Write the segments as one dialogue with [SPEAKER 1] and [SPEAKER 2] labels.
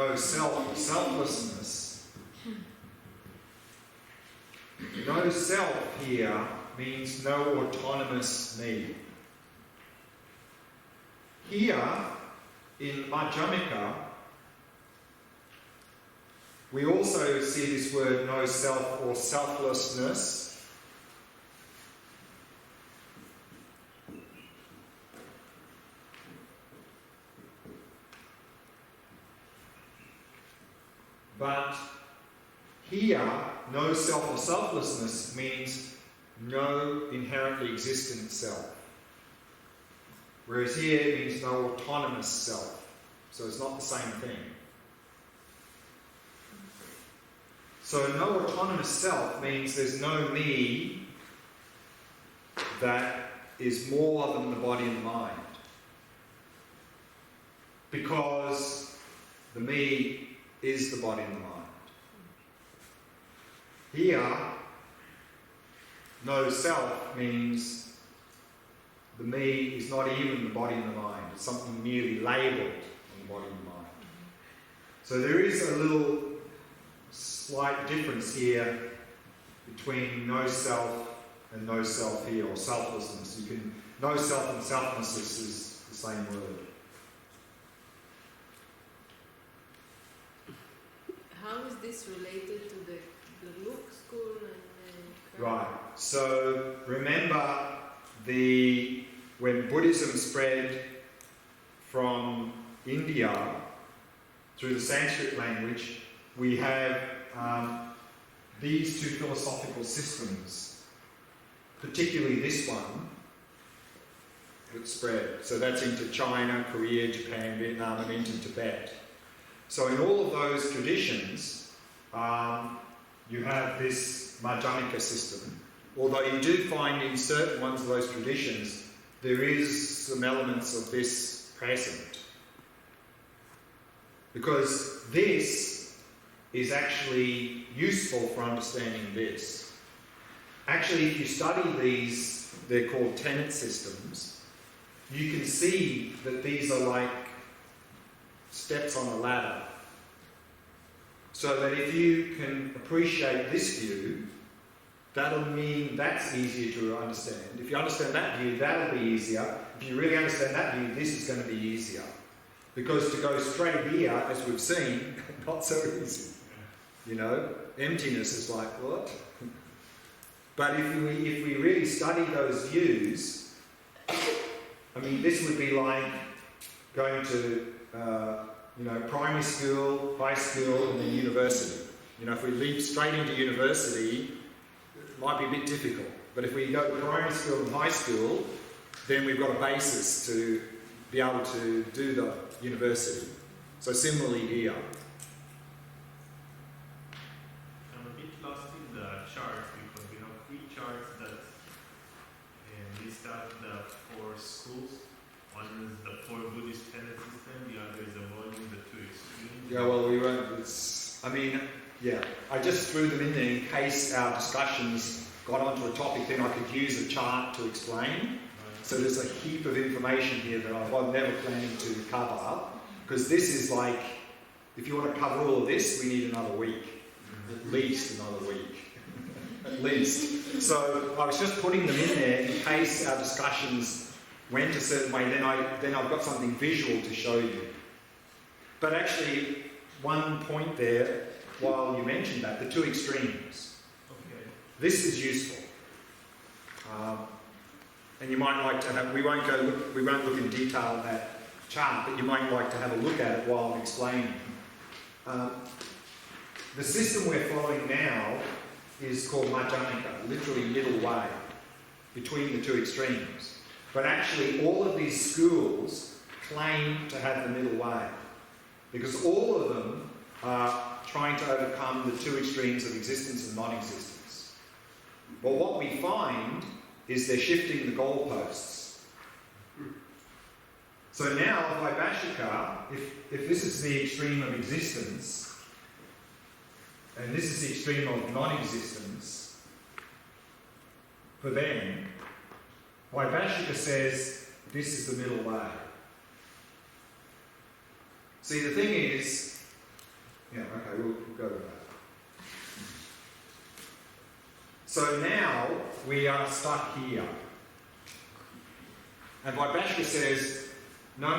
[SPEAKER 1] no self or selflessness, no self here means no autonomous me. Here, in Madhyamika, we also see this word no self or selflessness. But here, no self or selflessness means no inherently existent self. Whereas here it means no autonomous self. So it's not the same thing. So no autonomous self means there's no me that is more than the body and the mind. Because the me is the body and the mind. Here, no self means the me is not even the body and the mind. It's something merely labelled on the body and the mind. So there is a little slight difference here between no self and no self here, or selflessness. No self and selflessness is the same word.
[SPEAKER 2] How is this related to the look school and
[SPEAKER 1] Right. So remember when Buddhism spread from India through the Sanskrit language, we have these two philosophical systems, particularly this one that spread. So that's into China, Korea, Japan, Vietnam, and into Tibet. So in all of those traditions, you have this Madhyamika system. Although you do find in certain ones of those traditions, there is some elements of this present. Because this is actually useful for understanding this. Actually, if you study these, they're called tenet systems, you can see that these are like steps on a ladder. So that if you can appreciate this view, that'll mean that's easier to understand. If you understand that view, that'll be easier. If you really understand that view, this is going to be easier. Because to go straight here, as we've seen, not so easy. You know, emptiness is like, what? But if we really study those views, I mean, this would be like going to primary school, high school, and then university. You know, if we leap straight into university, it might be a bit difficult. But if we go to primary school and high school, then we've got a basis to be able to do the university. So similarly here.
[SPEAKER 3] I'm a bit lost in the charts because we have three charts that list out the four schools. One is the four Buddhist tenet system, the other is avoiding the two extremes.
[SPEAKER 1] Yeah, well, we won't. I just threw them in there in case our discussions got onto a topic, then I could use a chart to explain. Right. So there's a heap of information here that I'm never planning to cover, because this is like, if you want to cover all of this, we need another week. At least another week. At least. So I was just putting them in there in case our discussions went a certain way, then I've got something visual to show you. But actually, one point there, while you mentioned that, the two extremes.
[SPEAKER 3] Okay.
[SPEAKER 1] This is useful. And you might like to have, we won't look in detail at that chart, but you might like to have a look at it while I'm explaining. The system we're following now is called Madhyamika, literally middle way, between the two extremes. But actually, all of these schools claim to have the middle way, because all of them are trying to overcome the two extremes of existence and non-existence. But what we find is they're shifting the goalposts. So now, Vipashyana, if this is the extreme of existence, and this is the extreme of non-existence, for them, Vipashyana says this is the middle way. See, the thing is, Okay, we'll go with that. So now we are stuck here. And Vipashyana says, no,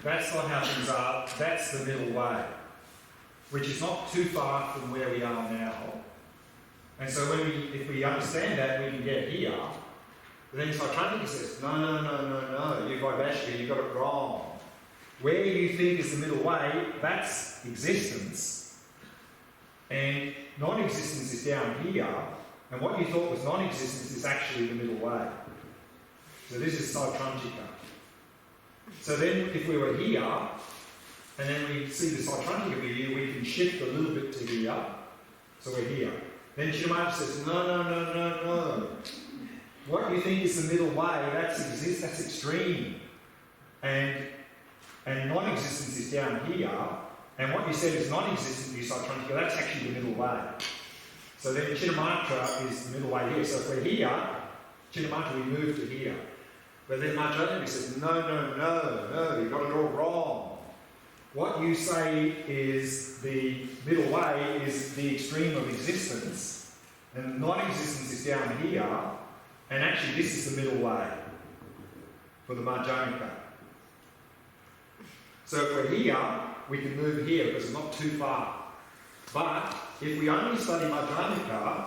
[SPEAKER 1] that's not how things are, that's the middle way, which is not too far from where we are now. And so if we understand that, we can get here. But then Sautrantika says, no, you Vipashyana, you got it wrong. Where you think is the middle way, that's existence. And non-existence is down here, and what you thought was non-existence is actually the middle way. So this is Sautrantika. So then if we were here, and then we see the Sautrantika view, we can shift a little bit to here. So we're here. Then Shamatha says, no. What you think is the middle way, that's extreme. And non-existence is down here. And what you said is non-existent, you Sautrantika, that's actually the middle way. So then Chinamatra is the middle way here. So if we're here, Chinamatra, we move to here. But then Madhyamaka says, no, you got it all wrong. What you say is the middle way is the extreme of existence, and non-existence is down here, and actually this is the middle way for the Madhyamaka. So if we're here, we can move here because it's not too far. But if we only study Madhyamaka,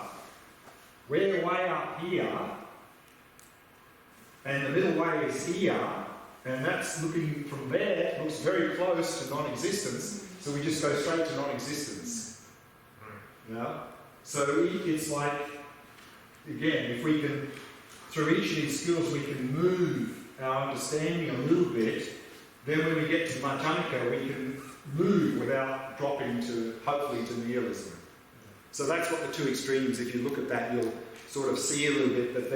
[SPEAKER 1] we're way up here, and the middle way is here, and that's looking from there, looks very close to non-existence, so we just go straight to non-existence. Yeah? So it's like, again, if we can, through each of these skills, we can move our understanding a little bit, then when we get to Madhyamaka, we can move without dropping to, hopefully, to nihilism. So that's what the two extremes, if you look at that, you'll sort of see a little bit that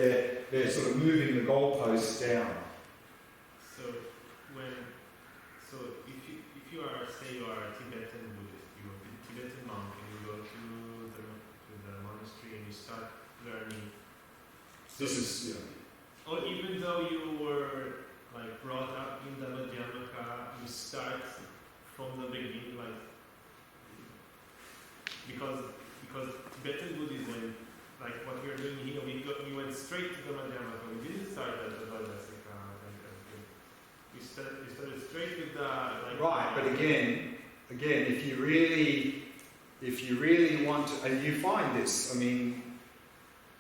[SPEAKER 1] they're sort of moving the goalposts down.
[SPEAKER 3] So if you are, say you are a Tibetan Buddhist, you are a Tibetan monk, and you go to the monastery and you start learning. Or even though you were like brought up in the Madhyamaka, you start from the beginning, like because Tibetan Buddhism, like what we are doing here, we went straight to the Madhyamaka. We didn't start at the Vajrayana. We started straight with the
[SPEAKER 1] right. But again, if you really want to, and you find this, I mean,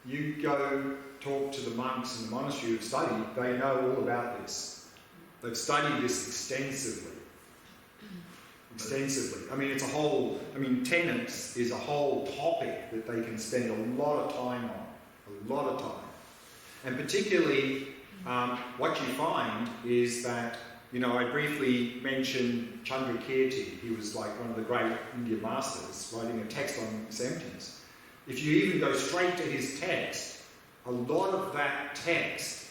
[SPEAKER 1] you go talk to the monks in the monastery who've studied, they know all about this. They've studied this extensively. I mean, it's a whole, tenets is a whole topic that they can spend a lot of time on. And particularly, what you find is that, I briefly mentioned Chandrakirti. He was like one of the great Indian masters, writing a text on emptiness. If you even go straight to his text, a lot of that text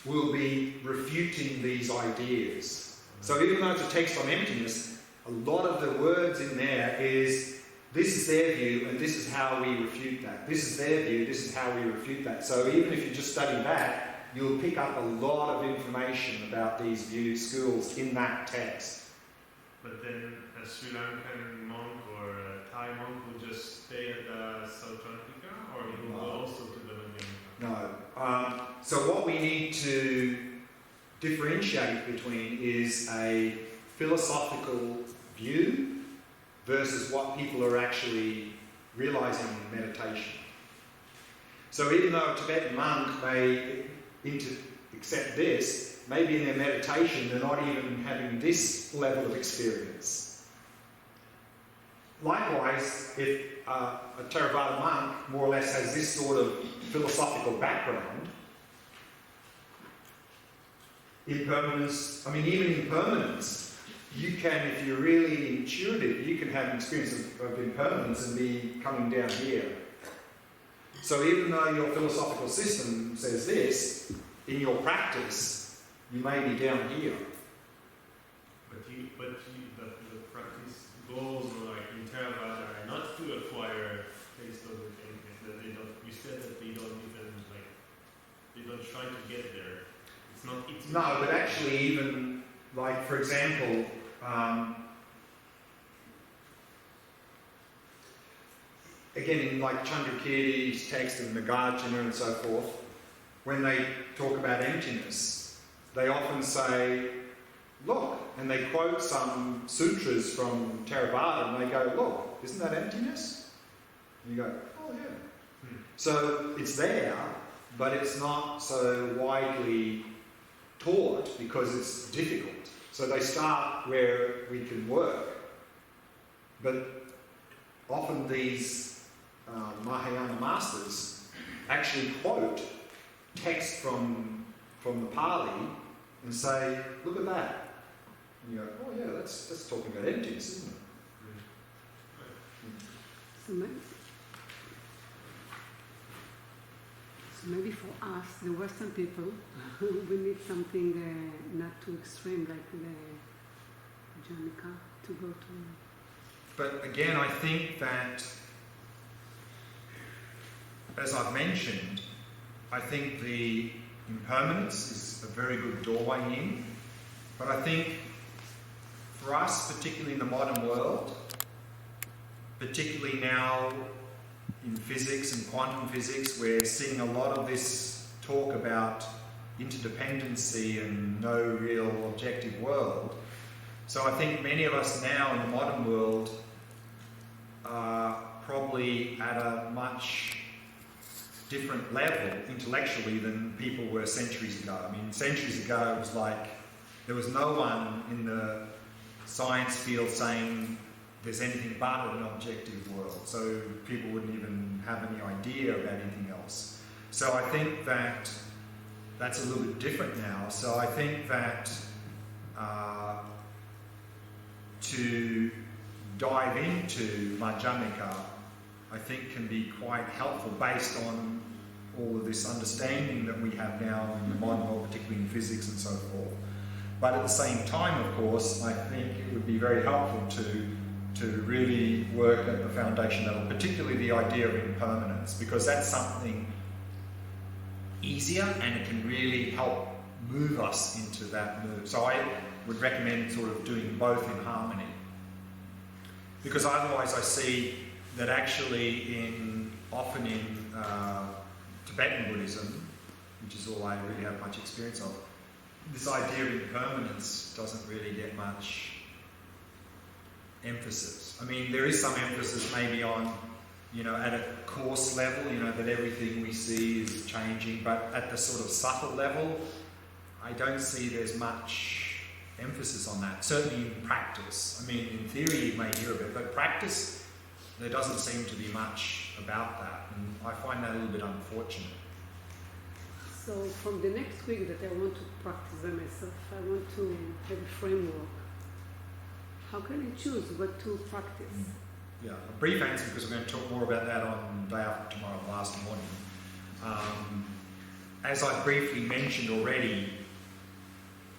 [SPEAKER 1] will be refuting these ideas. So even though it's a text on emptiness, a lot of the words in there is, this is their view and this is how we refute that. This is their view, this is how we refute that. So even if you just study that, you'll pick up a lot of information about these view schools in that text.
[SPEAKER 3] But then a Sri Lankan monk or a Thai monk will just stay at the Sautrantika, or he will go also to the Madhyamaka?
[SPEAKER 1] No. So what we need to differentiate between is a philosophical view versus what people are actually realizing in meditation. So even though a Tibetan monk may accept this, maybe in their meditation they're not even having this level of experience. Likewise, if a Theravada monk more or less has this sort of philosophical background, impermanence, even impermanence, you can, if you're really intuitive, you can have an experience of impermanence and be coming down here. So even though your philosophical system says this, in your practice, you may be down here.
[SPEAKER 3] But the practice goals, or like in Theravada, are not to acquire taste of the thing. That they don't. You said that they don't even they don't try to get there. It's not.
[SPEAKER 1] No, but actually, even like for example, again, in like Chandrakirti's text and Nagarjuna and so forth, when they talk about emptiness, they often say, look, and they quote some sutras from Theravada and they go, look, isn't that emptiness? And you go, oh yeah. So it's there, but it's not so widely taught because it's difficult. So they start where we can work. But often these Mahayana masters actually quote text from the Pali and say, look at that. And you go, oh yeah, that's talking about emptiness, isn't it?
[SPEAKER 4] So maybe for us, the Western people, we need something not too extreme, like the Janika, to go to.
[SPEAKER 1] But again, I think that, as I've mentioned, I think the impermanence is a very good doorway in. But I think for us, particularly in the modern world, particularly now in physics and quantum physics, we're seeing a lot of this talk about interdependency and no real objective world. So I think many of us now in the modern world are probably at a much different level intellectually than people were centuries ago. I mean, centuries ago it was like there was no one in the science field saying there's anything but an objective world, so people wouldn't even have any idea about anything else. So I think that that's a little bit different now. So I think that to dive into Madhyamika, I think can be quite helpful based on all of this understanding that we have now in the modern world, particularly in physics and so forth. But at the same time, of course, I think it would be very helpful to really work at the foundation level, particularly the idea of impermanence, because that's something easier and it can really help move us into that move. So I would recommend sort of doing both in harmony. Because otherwise I see that actually often in Tibetan Buddhism, which is all I really have much experience of, this idea of impermanence doesn't really get much emphasis. I mean, there is some emphasis maybe on, at a coarse level, that everything we see is changing, but at the sort of subtle level, I don't see there's much emphasis on that, certainly in practice. I mean, in theory you may hear of it, but practice, there doesn't seem to be much about that, and I find that a little bit unfortunate.
[SPEAKER 4] So from the next week that I want to practice by myself, I want to have a framework. How can I choose what to practice?
[SPEAKER 1] Yeah, a brief answer, because we're going to talk more about that on the day after tomorrow, last morning. As I briefly mentioned already,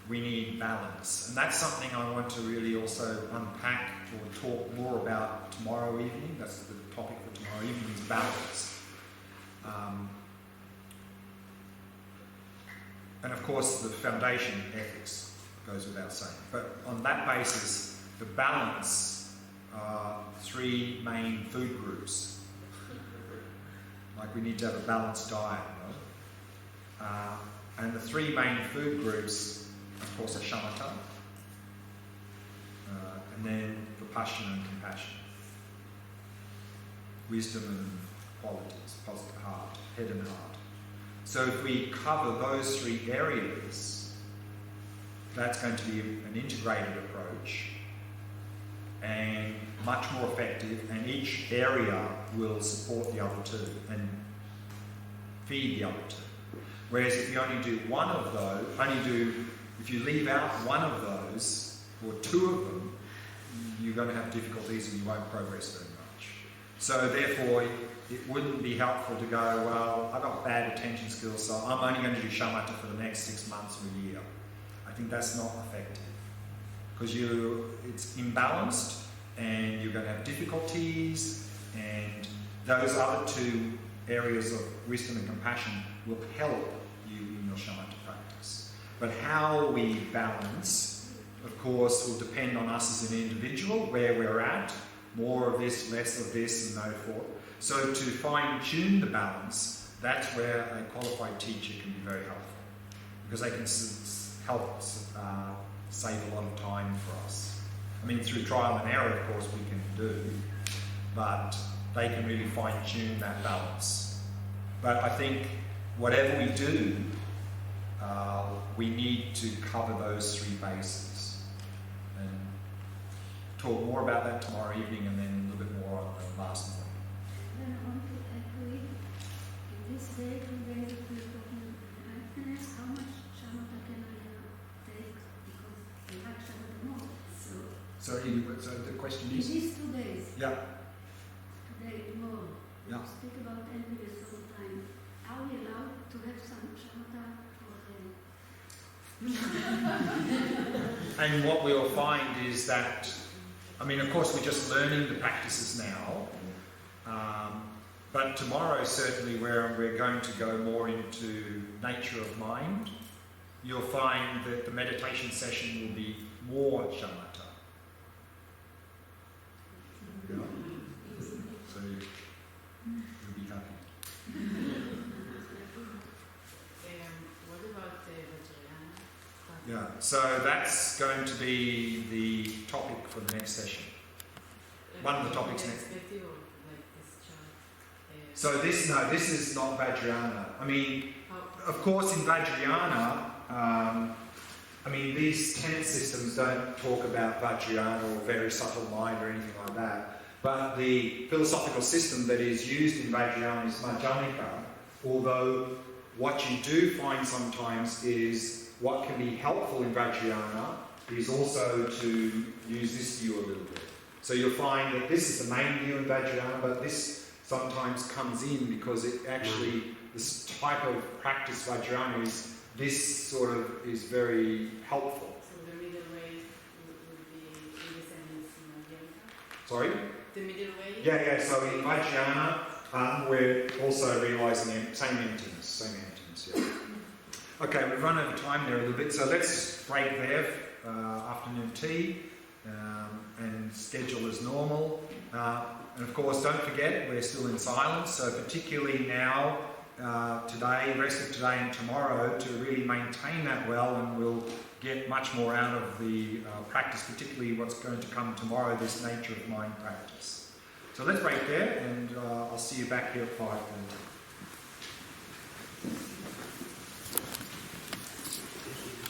[SPEAKER 1] we need balance. And that's something I want to really also unpack or talk more about tomorrow evening. That's the topic for tomorrow evening, is balance. And of course the foundation, ethics, goes without saying. But on that basis, the balance are three main food groups. Like we need to have a balanced diet, and the three main food groups, of course, are Shamatha, and then Vipashyana and compassion. Wisdom and qualities, positive heart, head and heart. So if we cover those three areas, that's going to be an integrated approach and much more effective, and each area will support the other two and feed the other two. Whereas if you only do one of those, if you leave out one of those, or two of them, you're going to have difficulties and you won't progress very much. So therefore, it wouldn't be helpful to go, well, I've got bad attention skills, so I'm only going to do Shamatha for the next 6 months or a year. I think that's not effective. Because it's imbalanced, and you're going to have difficulties, and those other two areas of wisdom and compassion will help you in your Shamatha practice. But how we balance, of course, will depend on us as an individual, where we're at, more of this, less of this, and so forth. So to fine-tune the balance, that's where a qualified teacher can be very helpful, because they can help save a lot of time for us. I mean, through trial and error, of course, we can do, but they can really fine-tune that balance. But I think whatever we do, we need to cover those three bases. And talk more about that tomorrow evening, and then a little bit more on the last morning.
[SPEAKER 5] Then I want to agree. In this day, 2 days of talking mindfulness, how much shamatha can I take? Because I like shamatha more.
[SPEAKER 1] So the question
[SPEAKER 5] In
[SPEAKER 1] is?
[SPEAKER 5] these 2 days,
[SPEAKER 1] Yeah.
[SPEAKER 5] today, tomorrow,
[SPEAKER 1] Yeah.
[SPEAKER 5] speak about emptiness all the time. Are we allowed to have some shamatha for them?
[SPEAKER 1] And what we'll find is that, I mean, of course, we're just learning the practices now, but tomorrow, certainly, where we're going to go more into nature of mind, you'll find that the meditation session will be more shamatha. Yeah. So you'll be happy.
[SPEAKER 2] What about Vipashyana?
[SPEAKER 1] Yeah, so that's going to be the topic for the next session. One of the topics next.
[SPEAKER 2] Perspective of like this chart.
[SPEAKER 1] So this is not Vajrayana. I mean, of course in Vajrayana, I mean, these tenet systems don't talk about Vajrayana or very subtle mind or anything like that. But the philosophical system that is used in Vajrayana is Madhyamika, although what you do find sometimes is what can be helpful in Vajrayana is also to use this view a little bit. So you'll find that this is the main view in Vajrayana, but this sometimes comes in because it actually, this type of practice Vajrayana is, this sort of is very helpful.
[SPEAKER 2] So the middle way would be in the sense Madhyamika?
[SPEAKER 1] Sorry?
[SPEAKER 2] The middle way?
[SPEAKER 1] Yeah, so in Vajrayana, we're also realising same emptiness, yeah. Okay, we've run over time there a little bit, so let's break there, afternoon tea, and schedule as normal. And of course, don't forget, we're still in silence, so particularly now, today, rest of today and tomorrow, to really maintain that well, and we'll get much more out of the practice, particularly what's going to come tomorrow, this nature of mind practice. So let's break there, and I'll see you back here at 5:30.